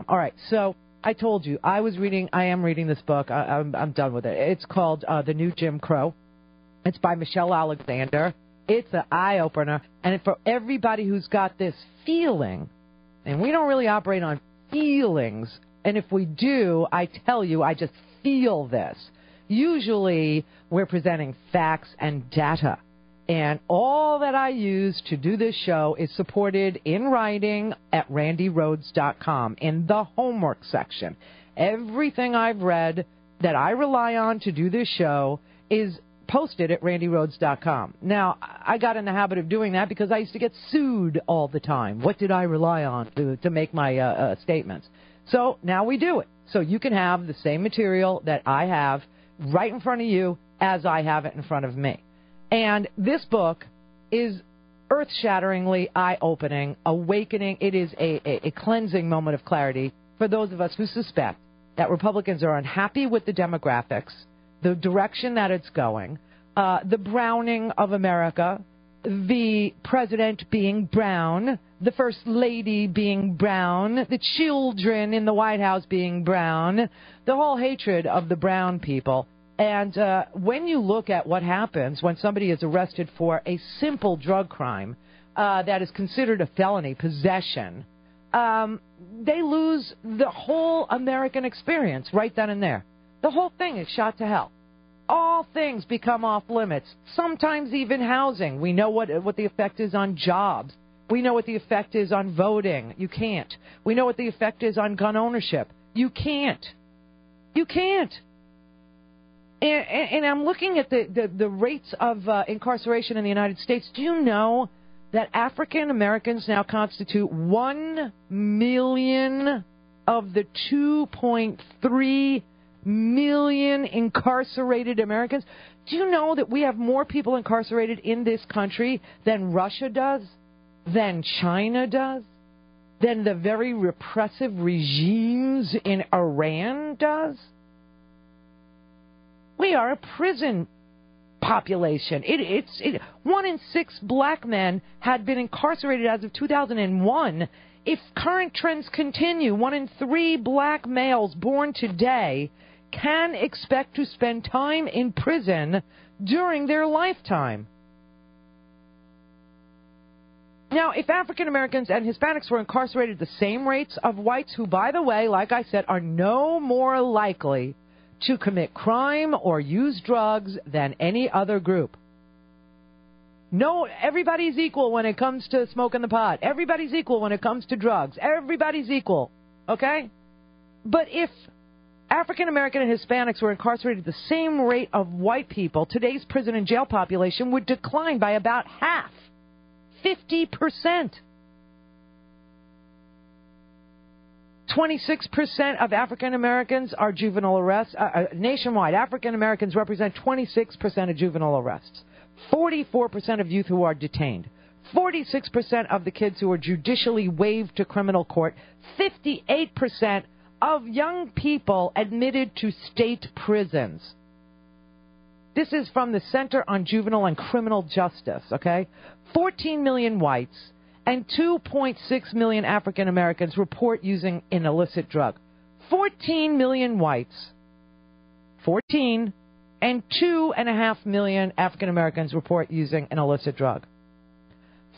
All right, so I told you I am reading this book. I'm done with it. It's called The New Jim Crow. It's by Michelle Alexander. It's an eye-opener. And for everybody who's got this feeling, and we don't really operate on feelings, and if we do, I tell you, I just feel this. Usually, we're presenting facts and data. And all that I use to do this show is supported in writing at randyrhodes.com in the homework section. Everything I've read that I rely on to do this show is posted at randyrhodes.com. Now, I got in the habit of doing that because I used to get sued all the time. What did I rely on to make my statements? So now we do it. So you can have the same material that I have right in front of you as I have it in front of me. And this book is earth-shatteringly eye-opening, awakening. It is a cleansing moment of clarity for those of us who suspect that Republicans are unhappy with the demographics, the direction that it's going, the browning of America, the president being brown, the first lady being brown, the children in the White House being brown, the whole hatred of the brown people. And when you look at what happens when somebody is arrested for a simple drug crime that is considered a felony, possession, they lose the whole American experience right then and there. The whole thing is shot to hell. All things become off limits, sometimes even housing. We know what the effect is on jobs. We know what the effect is on voting. You can't. We know what the effect is on gun ownership. You can't. You can't. And I'm looking at the rates of incarceration in the United States. Do you know that African Americans now constitute 1 million of the 2.3 million incarcerated Americans? Do you know that we have more people incarcerated in this country than Russia does, than China does, than the very repressive regimes in Iran does? We are a prison population. 1 in 6 black men had been incarcerated as of 2001. If current trends continue, 1 in 3 black males born today can expect to spend time in prison during their lifetime. Now, if African Americans and Hispanics were incarcerated at the same rates of whites, who, by the way, like I said, are no more likely to commit crime or use drugs than any other group. No, everybody's equal when it comes to smoking the pot. Everybody's equal when it comes to drugs. Everybody's equal, okay? But if African American and Hispanics were incarcerated at the same rate of white people, today's prison and jail population would decline by about half, 50%. 26% of African Americans are juvenile arrests. Nationwide, African Americans represent 26% of juvenile arrests, 44% of youth who are detained, 46% of the kids who are judicially waived to criminal court, 58% of young people admitted to state prisons. This is from the Center on Juvenile and Criminal Justice, okay? 14 million whites and 2.6 million African Americans report using an illicit drug. 14 million whites, 14, and 2.5 million African Americans report using an illicit drug.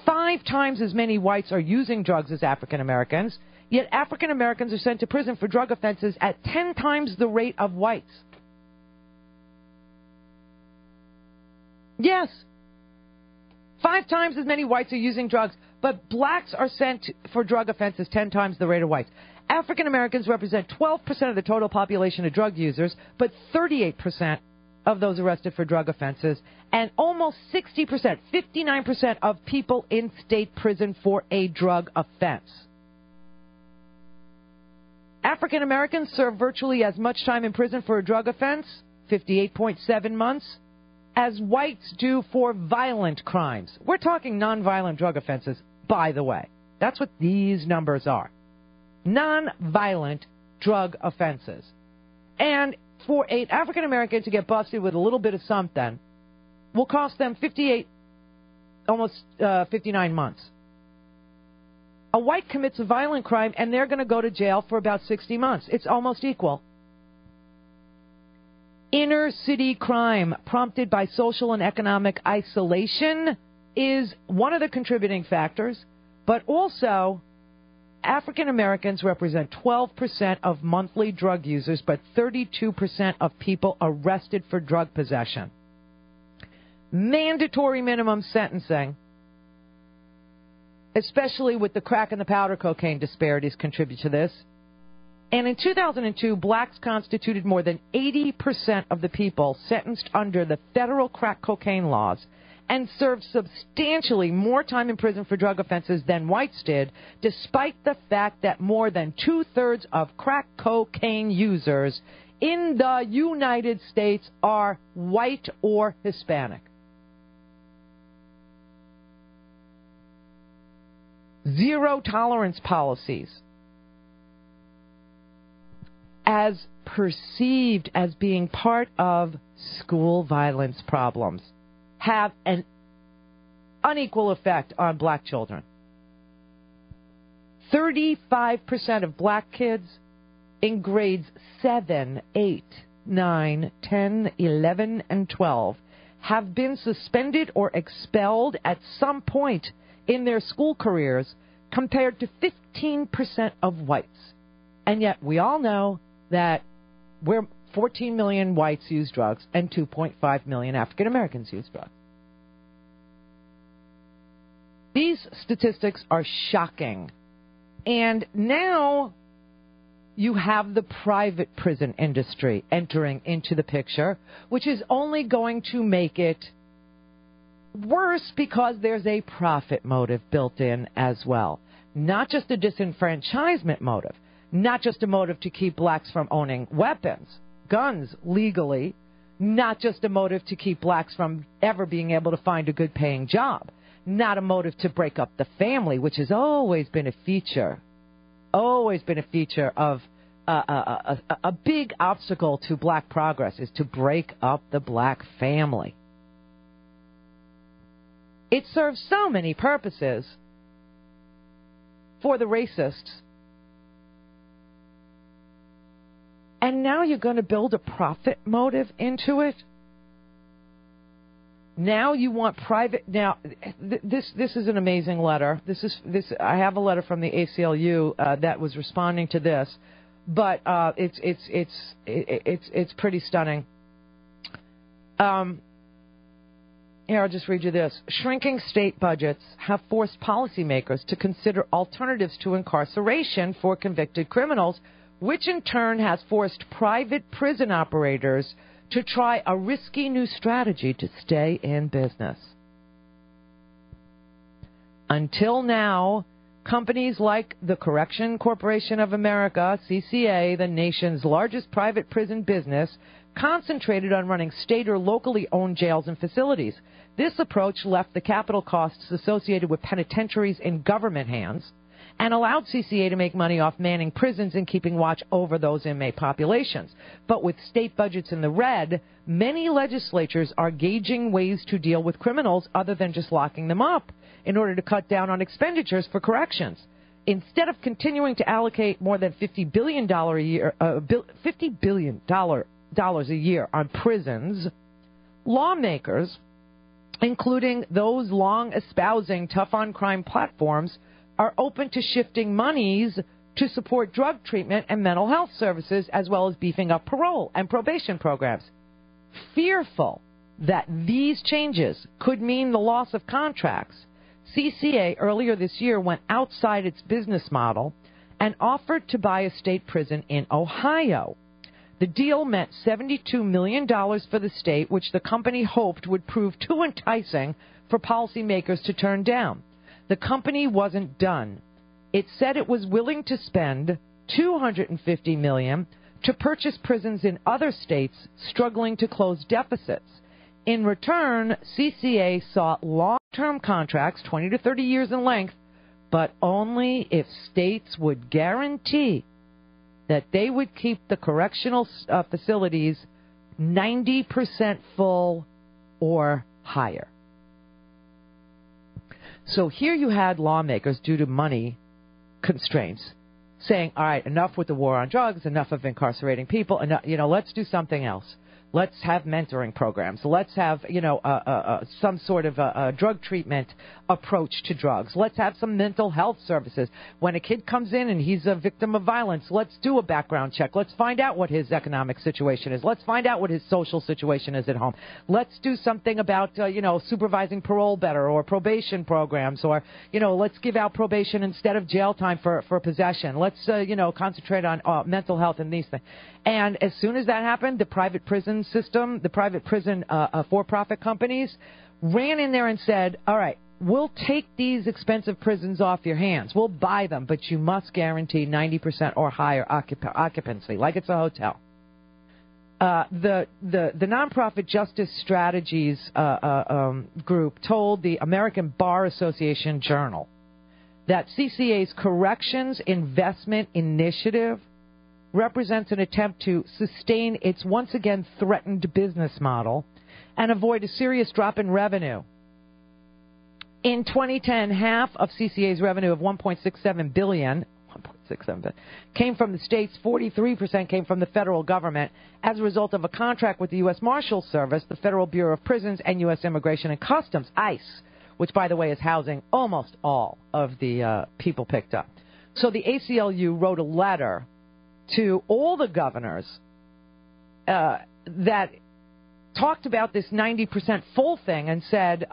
5 times as many whites are using drugs as African Americans, yet African Americans are sent to prison for drug offenses at 10 times the rate of whites. Yes. 5 times as many whites are using drugs, but blacks are sent for drug offenses 10 times the rate of whites. African Americans represent 12% of the total population of drug users, but 38% of those arrested for drug offenses, and almost 60%, 59% of people in state prison for a drug offense. African Americans serve virtually as much time in prison for a drug offense, 58.7 months, as whites do for violent crimes. We're talking nonviolent drug offenses, by the way. That's what these numbers are. Nonviolent drug offenses. And for an African American to get busted with a little bit of something will cost them 58, almost 59 months. A white commits a violent crime, and they're going to go to jail for about 60 months. It's almost equal. Inner city crime prompted by social and economic isolation is one of the contributing factors, but also African Americans represent 12% of monthly drug users, but 32% of people arrested for drug possession. Mandatory minimum sentencing, especially with the crack and the powder cocaine disparities, contribute to this. And in 2002, blacks constituted more than 80% of the people sentenced under the federal crack cocaine laws and served substantially more time in prison for drug offenses than whites did, despite the fact that more than two-thirds of crack cocaine users in the United States are white or Hispanic. Zero tolerance policies, as perceived as being part of school violence problems, have an unequal effect on black children. 35% of black kids in grades 7, 8, 9, 10, 11, and 12 have been suspended or expelled at some point in their school careers, compared to 15% of whites. And yet we all know that 14 million whites use drugs and 2.5 million African Americans use drugs. These statistics are shocking. And now you have the private prison industry entering into the picture, which is only going to make it worse because there's a profit motive built in as well. Not just a disenfranchisement motive, not just a motive to keep blacks from owning weapons, guns legally, not just a motive to keep blacks from ever being able to find a good paying job, not a motive to break up the family, which has always been a feature of a big obstacle to black progress, is to break up the black family. It serves so many purposes for the racists. And now you're going to build a profit motive into it? Now you want private. Now, this is an amazing letter. I have a letter from the ACLU that was responding to this, but it's pretty stunning. Here, I'll just read you this. Shrinking state budgets have forced policymakers to consider alternatives to incarceration for convicted criminals, which in turn has forced private prison operators to try a risky new strategy to stay in business. Until now, companies like the Correction Corporation of America, CCA, the nation's largest private prison business, concentrated on running state or locally owned jails and facilities. This approach left the capital costs associated with penitentiaries in government hands and allowed CCA to make money off manning prisons and keeping watch over those inmate populations. But with state budgets in the red, many legislatures are gauging ways to deal with criminals other than just locking them up in order to cut down on expenditures for corrections. Instead of continuing to allocate more than $50 billion a year on prisons, lawmakers, including those long espousing tough-on-crime platforms, are open to shifting monies to support drug treatment and mental health services, as well as beefing up parole and probation programs. Fearful that these changes could mean the loss of contracts, CCA earlier this year went outside its business model and offered to buy a state prison in Ohio. The deal meant $72 million for the state, which the company hoped would prove too enticing for policymakers to turn down. The company wasn't done. It said it was willing to spend $250 million to purchase prisons in other states struggling to close deficits. In return, CCA sought long-term contracts, 20 to 30 years in length, but only if states would guarantee that they would keep the correctional facilities 90% full or higher. So here you had lawmakers, due to money, constraints, saying, all right, enough with the war on drugs, enough of incarcerating people, enough, let's do something else. Let's have mentoring programs. Let's have, some sort of a drug treatment approach to drugs. Let's have some mental health services. When a kid comes in and he's a victim of violence, let's do a background check. Let's find out what his economic situation is. Let's find out what his social situation is at home. Let's do something about, supervising parole better, or probation programs, or, let's give out probation instead of jail time for possession. Let's, concentrate on mental health and these things. And as soon as that happened, the private prison system, the private prison for-profit companies ran in there and said, all right, we'll take these expensive prisons off your hands. We'll buy them, but you must guarantee 90% or higher occupancy, like it's a hotel. The nonprofit Justice Strategies group told the American Bar Association Journal that CCA's Corrections Investment Initiative represents an attempt to sustain its once again threatened business model and avoid a serious drop in revenue. In 2010, half of CCA's revenue of $1.67 billion came from the states, 43% came from the federal government as a result of a contract with the U.S. Marshals Service, the Federal Bureau of Prisons, and U.S. Immigration and Customs, ICE, which, by the way, is housing almost all of the people picked up. So the ACLU wrote a letter to all the governors that talked about this 90% full thing and said,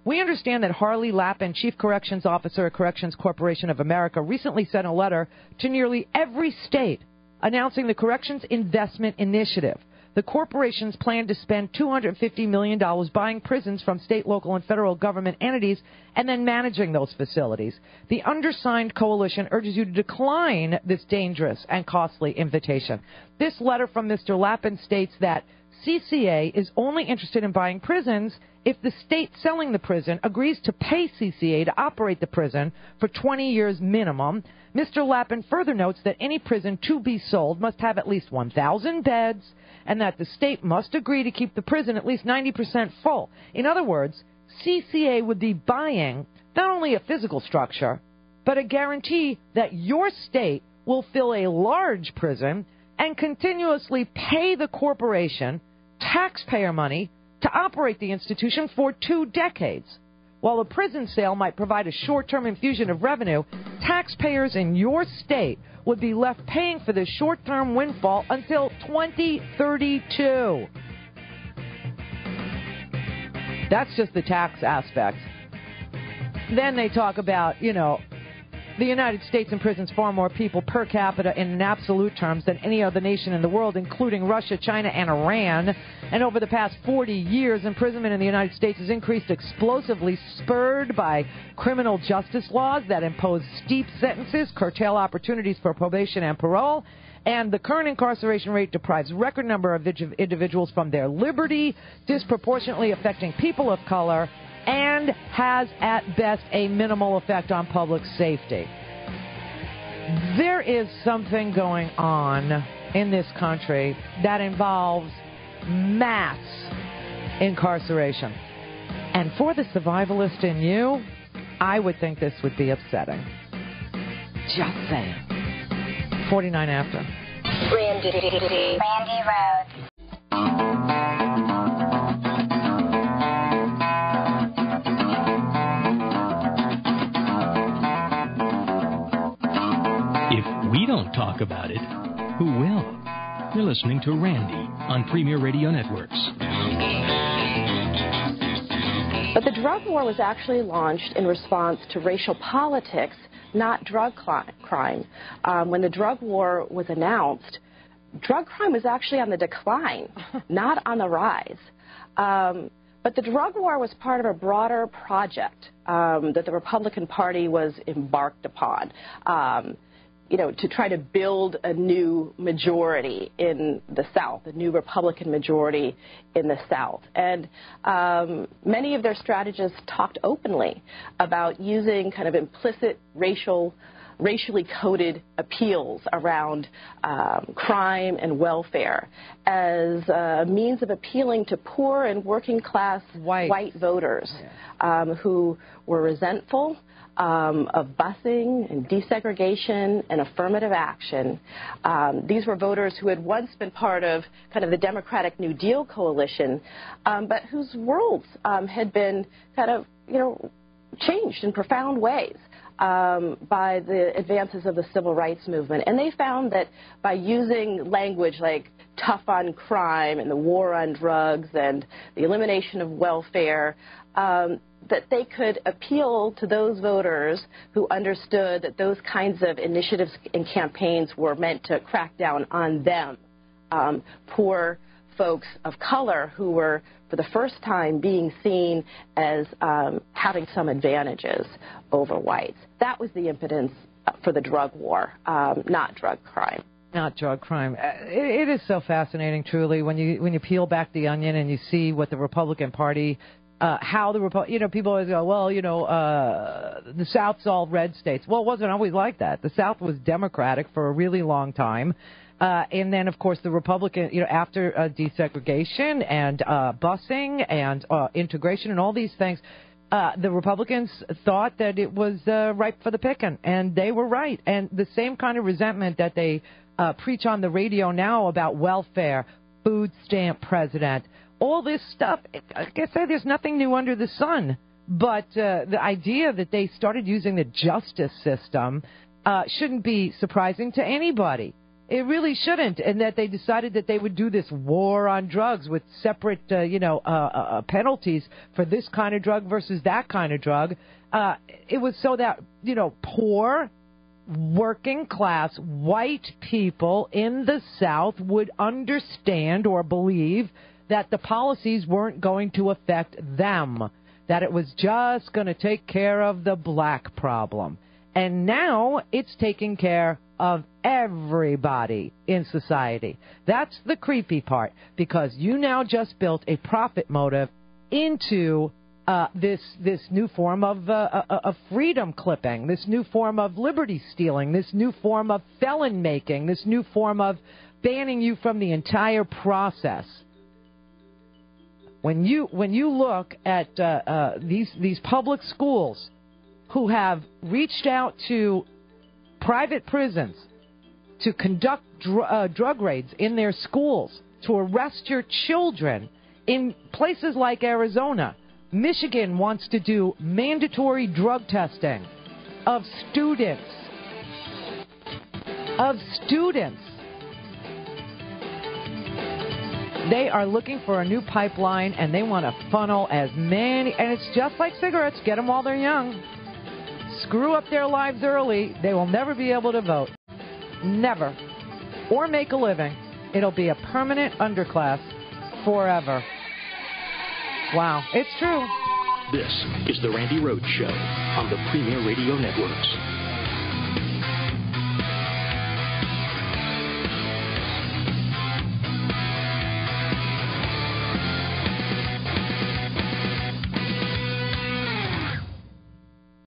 we understand that Harley Lappin, Chief Corrections Officer at Corrections Corporation of America, recently sent a letter to nearly every state announcing the Corrections Investment Initiative. The corporations plan to spend $250 million buying prisons from state, local, and federal government entities and then managing those facilities. The undersigned coalition urges you to decline this dangerous and costly invitation. This letter from Mr. Lappin states that CCA is only interested in buying prisons if the state selling the prison agrees to pay CCA to operate the prison for 20 years minimum. Mr. Lappin further notes that any prison to be sold must have at least 1,000 beds and that the state must agree to keep the prison at least 90% full. In other words, CCA would be buying not only a physical structure, but a guarantee that your state will fill a large prison and continuously pay the corporation taxpayer money to operate the institution for 2 decades. While a prison sale might provide a short-term infusion of revenue, taxpayers in your state would be left paying for this short-term windfall until 2032. That's just the tax aspect. Then they talk about, the United States imprisons far more people per capita in absolute terms than any other nation in the world, including Russia, China, and Iran. And over the past 40 years, imprisonment in the United States has increased explosively, spurred by criminal justice laws that impose steep sentences, curtail opportunities for probation and parole, and the current incarceration rate deprives a record number of individuals from their liberty, disproportionately affecting people of color, and has at best a minimal effect on public safety. There is something going on in this country that involves mass incarceration. And for the survivalist in you, I would think this would be upsetting. Just saying. 49 after. Randy Rhodes. If we don't talk about it, who will? You're listening to Randy on Premier Radio Networks. But the drug war was actually launched in response to racial politics, not drug crime. When the drug war was announced, drug crime was actually on the decline, not on the rise. But the drug war was part of a broader project that the Republican Party was embarked upon, to try to build a new majority in the South, a new Republican majority in the South. And many of their strategists talked openly about using kind of implicit racially coded appeals around crime and welfare as a means of appealing to poor and working class white voters who were resentful of busing and desegregation and affirmative action. These were voters who had once been part of kind of the Democratic New Deal coalition, but whose worlds had been kind of, changed in profound ways by the advances of the civil rights movement. And they found that by using language like tough on crime and the war on drugs and the elimination of welfare, that they could appeal to those voters who understood that those kinds of initiatives and campaigns were meant to crack down on them, poor folks of color who were, for the first time, being seen as having some advantages over whites. That was the impotence for the drug war, not drug crime. Not drug crime. It is so fascinating, truly, when you peel back the onion and you see what the Republican Party, how the people always go, well, the South's all red states. Well, it wasn't always like that. The South was Democratic for a really long time. And then, of course, the Republican, after desegregation and busing and integration and all these things, the Republicans thought that it was ripe for the picking, and they were right. And the same kind of resentment that they preach on the radio now about welfare, food stamp president, all this stuff, like I said, there's nothing new under the sun. But the idea that they started using the justice system shouldn't be surprising to anybody. It really shouldn't, and that they decided that they would do this war on drugs with separate, penalties for this kind of drug versus that kind of drug. It was so that, poor, working class, white people in the South would understand or believe that the policies weren't going to affect them, that it was just going to take care of the black problem. And now it's taking care of everybody in society. That's the creepy part, because you now just built a profit motive into this new form of freedom clipping, this new form of liberty stealing, this new form of felon making, this new form of banning you from the entire process. When you look at these public schools who have reached out to private prisons to conduct drug raids in their schools, to arrest your children in places like Arizona. Michigan wants to do mandatory drug testing of students. They are looking for a new pipeline, and they want to funnel as many, and it's just like cigarettes, get them while they're young. Screw up their lives early, they will never be able to vote. Never. Or make a living. It'll be a permanent underclass forever. Wow, it's true. This is the Randy Rhoads Show on the Premier Radio Networks.